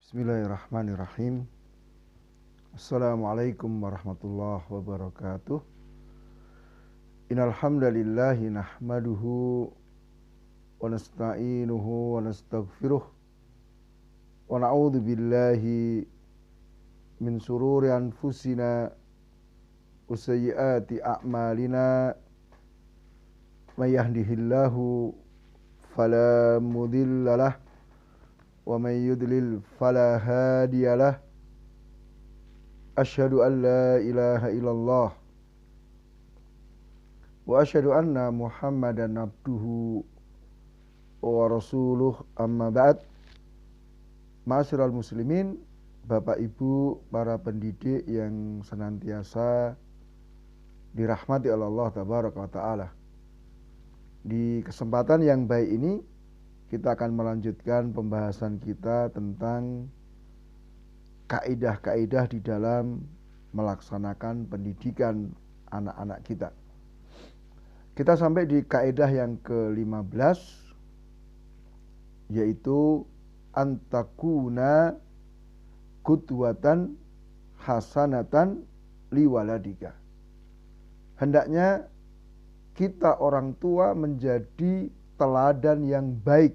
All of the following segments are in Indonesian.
Bismillahirrahmanirrahim. Assalamualaikum warahmatullahi wabarakatuh. Innal hamdalillahi nahmaduhu wa nasta'inuhu wa nastaghfiruh wa na'udzu billahi min sururi anfusina wa sayyiati a'malina. May yahdihillahu fala mudhillalah wa may yudlil fala hadiyalah. Asyhadu an la ilaha illallah wa asyhadu anna Muhammadan abduhu wa rasuluh, amma ba'd. Ma'asyiral muslimin, Bapak Ibu para pendidik yang senantiasa dirahmati oleh Allah tabaraka wa taala. Di kesempatan yang baik ini kita akan melanjutkan pembahasan kita tentang kaidah-kaidah di dalam melaksanakan pendidikan anak-anak kita. Kita sampai di kaidah yang ke-15, yaitu antakuna qudwatan hasanatan liwaladika. Hendaknya kita orang tua menjadi teladan yang baik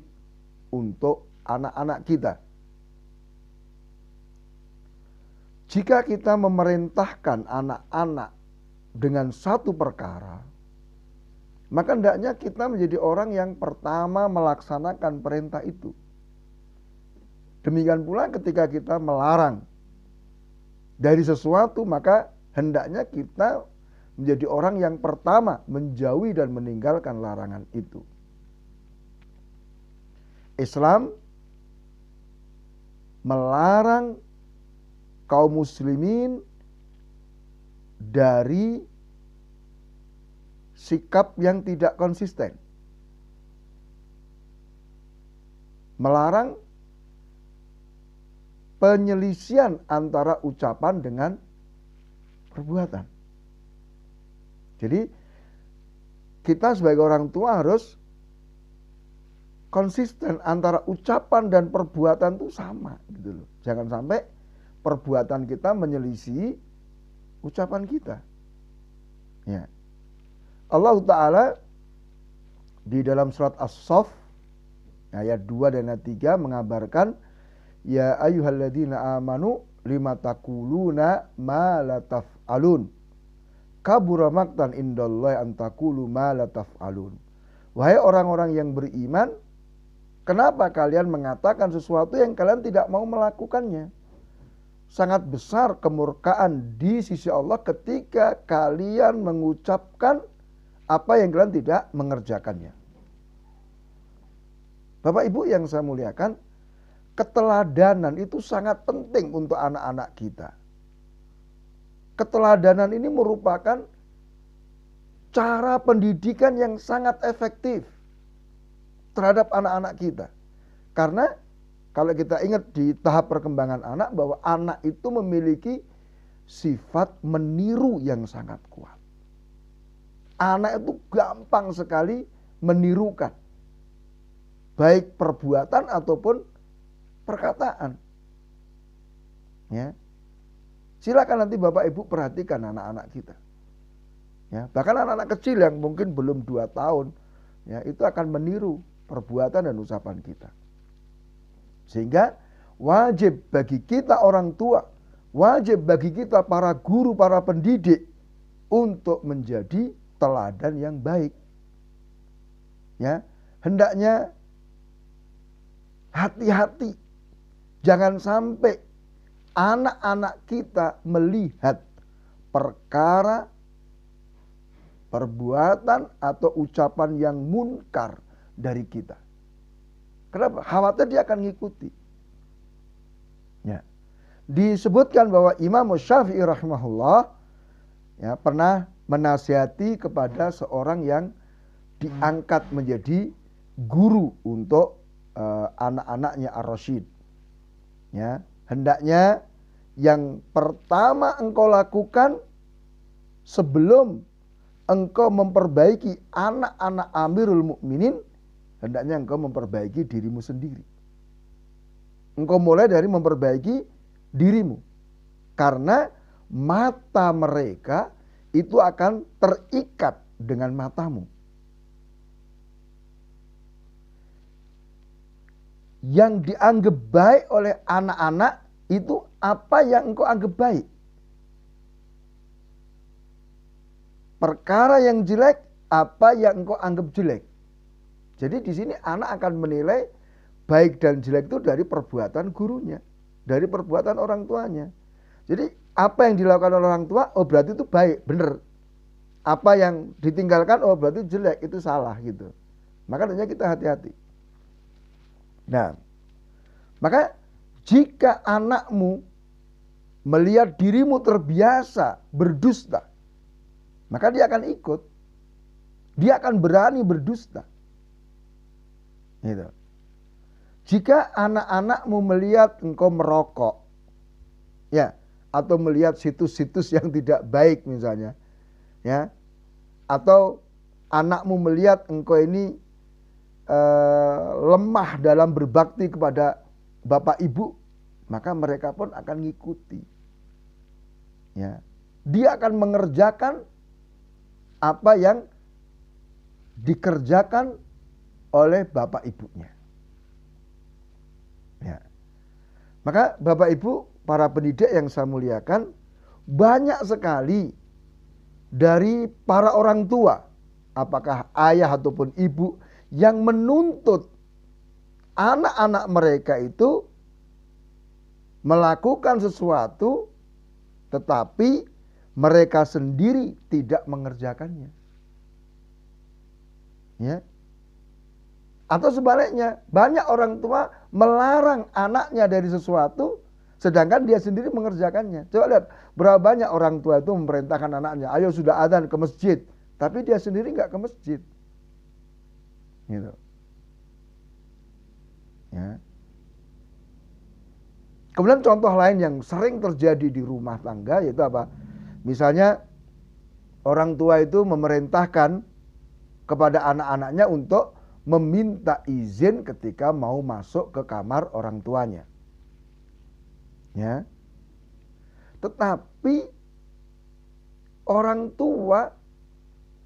untuk anak-anak kita. Jika kita memerintahkan anak-anak dengan satu perkara, maka hendaknya kita menjadi orang yang pertama melaksanakan perintah itu. Demikian pula ketika kita melarang dari sesuatu, maka hendaknya kita menjadi orang yang pertama menjauhi dan meninggalkan larangan itu. Islam melarang kaum muslimin dari sikap yang tidak konsisten. Melarang penyelisihan antara ucapan dengan perbuatan. Jadi kita sebagai orang tua harus konsisten antara ucapan dan perbuatan itu sama gitu loh. Jangan sampai perbuatan kita menyelisih ucapan kita. Ya. Allah Ta'ala di dalam surat As-Saff ayat 2 dan ayat 3 mengabarkan, ya ayyuhalladzina amanu lima taquluna ma la taf'alun kabura maqtan indallahi an taqulu ma la taf'alun. Wahai orang-orang yang beriman, kenapa kalian mengatakan sesuatu yang kalian tidak mau melakukannya? Sangat besar kemurkaan di sisi Allah ketika kalian mengucapkan apa yang kalian tidak mengerjakannya. Bapak Ibu yang saya muliakan, keteladanan itu sangat penting untuk anak-anak kita. Keteladanan ini merupakan cara pendidikan yang sangat efektif terhadap anak-anak kita. Karena kalau kita ingat di tahap perkembangan anak, bahwa anak itu memiliki sifat meniru yang sangat kuat. Anak itu gampang sekali menirukan, baik perbuatan ataupun perkataan. Ya. Silakan nanti Bapak Ibu perhatikan anak-anak kita. Ya, bahkan anak-anak kecil yang mungkin belum 2 tahun, ya, itu akan meniru perbuatan dan ucapan kita. Sehingga wajib bagi kita orang tua, wajib bagi kita para guru, para pendidik untuk menjadi teladan yang baik. Ya, hendaknya hati-hati, jangan sampai anak-anak kita melihat perkara, perbuatan atau ucapan yang munkar dari kita. Kenapa? Khawatir dia akan ngikuti. Ya. Disebutkan bahwa Imam Syafi'i rahimahullah, ya, pernah menasihati kepada seorang yang diangkat menjadi guru untuk anak-anaknya Ar-Rasyid. Ya, hendaknya yang pertama engkau lakukan sebelum engkau memperbaiki anak-anak Amirul Mukminin, hendaknya engkau memperbaiki dirimu sendiri. Engkau mulai dari memperbaiki dirimu. Karena mata mereka itu akan terikat dengan matamu. Yang dianggap baik oleh anak-anak itu apa yang engkau anggap baik. Perkara yang jelek, apa yang engkau anggap jelek. Jadi di sini anak akan menilai baik dan jelek itu dari perbuatan gurunya, dari perbuatan orang tuanya. Jadi apa yang dilakukan oleh orang tua, oh berarti itu baik, benar. Apa yang ditinggalkan, oh berarti jelek, itu salah gitu. Makanya kita hati-hati. Nah, maka jika anakmu melihat dirimu terbiasa berdusta, maka dia akan ikut. Dia akan berani berdusta. Gitu. Jika anak-anakmu melihat engkau merokok, ya, atau melihat situs-situs yang tidak baik misalnya, ya, atau anakmu melihat engkau ini lemah dalam berbakti kepada bapak ibu, maka mereka pun akan ngikuti. Ya, dia akan mengerjakan apa yang dikerjakan oleh bapak ibunya. Ya. Maka bapak ibu, para pendidik yang saya muliakan, banyak sekali dari para orang tua, apakah ayah ataupun ibu, yang menuntut anak-anak mereka itu melakukan sesuatu tetapi mereka sendiri tidak mengerjakannya. Ya. Atau sebaliknya, banyak orang tua melarang anaknya dari sesuatu sedangkan dia sendiri mengerjakannya. Coba lihat, berapa banyak orang tua itu memerintahkan anaknya, ayo sudah adzan ke masjid, tapi dia sendiri nggak ke masjid. Gitu. Ya. Kemudian contoh lain yang sering terjadi di rumah tangga yaitu apa? Misalnya orang tua itu memerintahkan kepada anak-anaknya untuk meminta izin ketika mau masuk ke kamar orang tuanya. Ya. Tetapi orang tua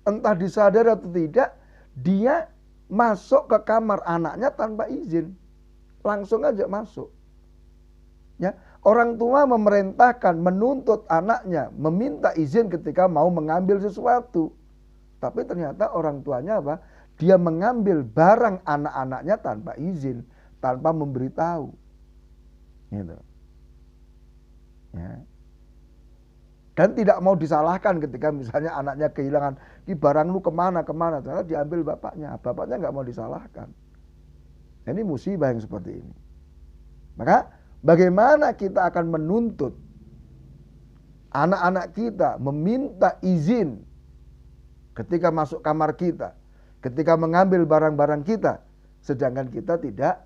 entah disadari atau tidak, dia masuk ke kamar anaknya tanpa izin. Langsung aja masuk. Ya, orang tua memerintahkan, menuntut anaknya meminta izin ketika mau mengambil sesuatu. Tapi ternyata orang tuanya apa? Dia mengambil barang anak-anaknya tanpa izin, tanpa memberitahu. Gitu. Ya. Dan tidak mau disalahkan ketika misalnya anaknya kehilangan, "Ki barang lu kemana?" Ternyata diambil bapaknya. Bapaknya nggak mau disalahkan. Ini musibah yang seperti ini. Maka bagaimana kita akan menuntut anak-anak kita meminta izin ketika masuk kamar kita, ketika mengambil barang-barang kita, sedangkan kita tidak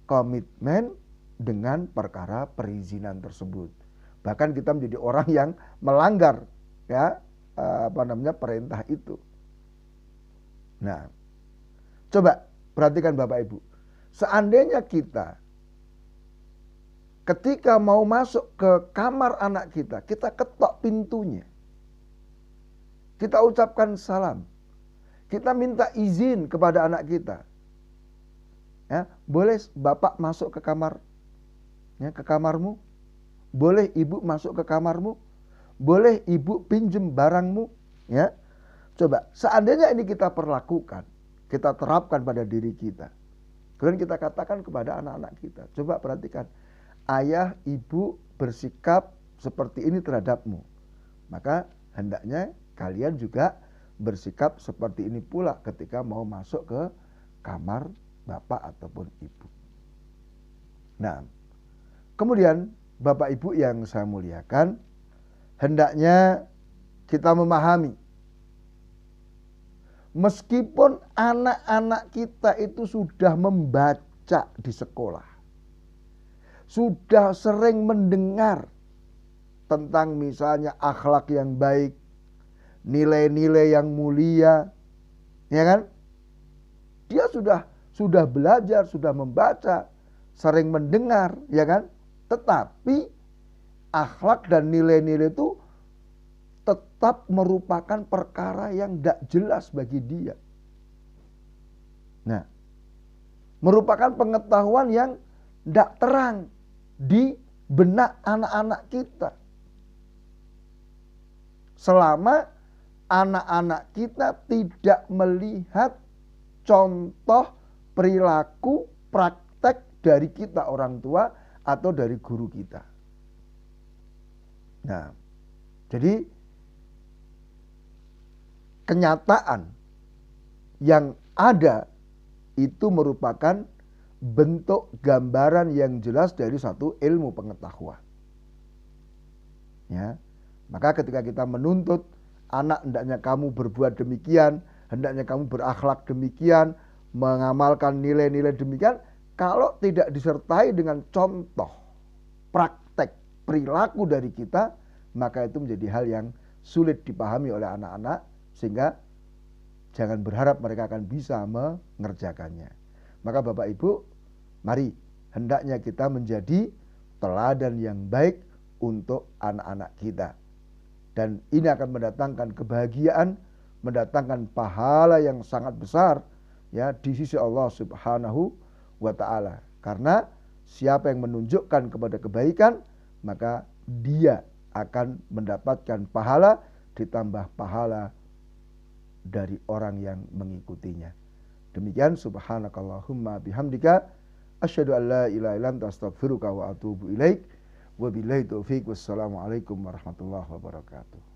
komitmen dengan perkara perizinan tersebut. Bahkan kita menjadi orang yang melanggar ya perintah itu. Nah, coba perhatikan Bapak Ibu. Seandainya kita ketika mau masuk ke kamar anak kita, kita ketok pintunya. Kita ucapkan salam. Kita minta izin kepada anak kita. Ya, boleh Bapak masuk ke kamar, ya, ke kamarmu? Boleh Ibu masuk ke kamarmu? Boleh Ibu pinjem barangmu? Ya. Coba, seandainya ini kita perlakukan, kita terapkan pada diri kita. Kemudian kita katakan kepada anak-anak kita, coba perhatikan, ayah, ibu bersikap seperti ini terhadapmu. Maka hendaknya kalian juga bersikap seperti ini pula ketika mau masuk ke kamar bapak ataupun ibu. Nah, kemudian Bapak Ibu yang saya muliakan, hendaknya kita memahami, meskipun anak-anak kita itu sudah membaca di sekolah, sudah sering mendengar tentang misalnya akhlak yang baik, nilai-nilai yang mulia, ya kan? Dia sudah belajar, sudah membaca, sering mendengar, ya kan? Tetapi akhlak dan nilai-nilai itu tetap merupakan perkara yang tidak jelas bagi dia. Nah, merupakan pengetahuan yang tidak terang di benak anak-anak kita. Selama anak-anak kita tidak melihat contoh perilaku praktek dari kita orang tua atau dari guru kita. Nah, jadi kenyataan yang ada itu merupakan bentuk gambaran yang jelas dari satu ilmu pengetahuan. Ya, maka ketika kita menuntut anak, hendaknya kamu berbuat demikian, hendaknya kamu berakhlak demikian, mengamalkan nilai-nilai demikian, kalau tidak disertai dengan contoh praktek perilaku dari kita, maka itu menjadi hal yang sulit dipahami oleh anak-anak, sehingga jangan berharap mereka akan bisa mengerjakannya. Maka Bapak Ibu, mari hendaknya kita menjadi teladan yang baik untuk anak-anak kita. Dan ini akan mendatangkan kebahagiaan, mendatangkan pahala yang sangat besar ya di sisi Allah Subhanahu wa taala. Karena siapa yang menunjukkan kepada kebaikan, maka dia akan mendapatkan pahala ditambah pahala dari orang yang mengikutinya. Demikian, subhanakallahumma bihamdika asyhadu an la ilaha illa anta astaghfiruka wa atubu ilaik. Wabillahi taufik. Wassalamualaikum warahmatullahi wabarakatuh.